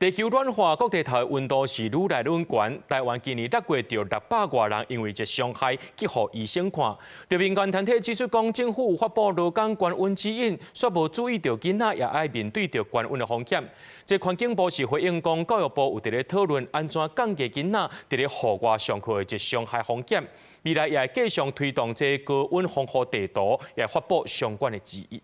地球暖化，各地头的温度是愈来愈高。台湾今年6月就600多人因为这伤害去互医生看。着民间团体指出讲，政府发布劳工高温指引，却无注意到囡仔也爱面对着高温的风险。这环境部是回应讲，教育部有伫咧讨论安怎降低囡仔伫咧户外上课的这伤害风险。未来也会继续推动这高温防护地图，也发布相关的指引。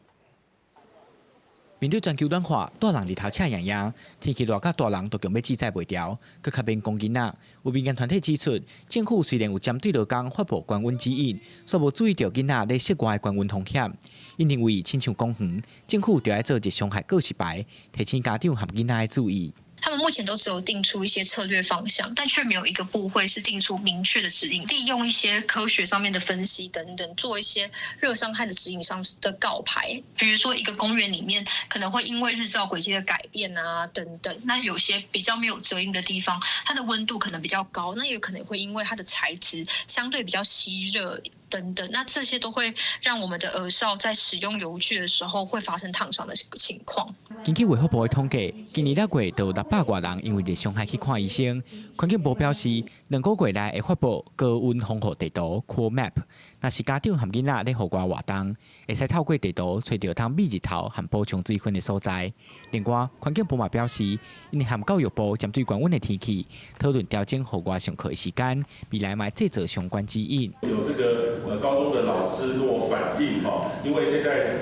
面对全球暖化，大人日头赤洋洋，天气热甲大人都强要制裁袂掉，佮较免讲囡仔。有民间团体指出，政府虽然有针对劳工发布高温指引，却无注意到囡仔咧室外高温风险。因认为，亲像公园，政府就要做一伤害告示牌，提醒家长和囡仔的注意。 他们目前都只有定出一些策略方向，但却没有一个部会是定出明确的指引，利用一些科学上面的分析等等，做一些热伤害的指引上的告牌。比如说，一个公园里面可能会因为日照轨迹的改变啊等等，那有些比较没有遮阴的地方，它的温度可能比较高，那也可能会因为它的材质相对比较吸热。 等等，那这些都会让我们的儿少在使用油具的时候会发生烫伤的情况。根据卫福部的统计，今年6月就有600多人因为热伤害去看医生。环境部表示，2个月内会发布高温防护地图 （Cool Map）。若是家长和囡仔咧户外活动，会使透过地图找到通避日头和补充水分的所在。另外，环境部嘛表示，因和教育部针对高温的天气讨论调整户外上课的时间，未来嘛制作相关指引。有这个。 高中的老师若反映因为现在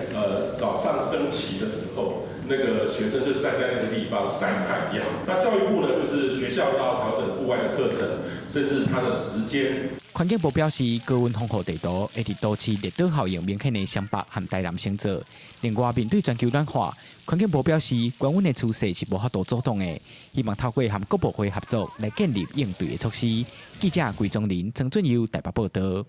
早上升旗的时候，那个学生就站在那个地方晒太阳。那教育部呢，就是学校要调整户外的课程，甚至它的时间。 环境部表示，高温防护地图会伫多次热岛效应明显的湘北和台南星座。另外，面对全球暖化，环境部表示，高温的趋势是无法度阻挡的，希望透过和各部会合作来建立应对的措施。记者桂宗林、曾俊佑台北报道。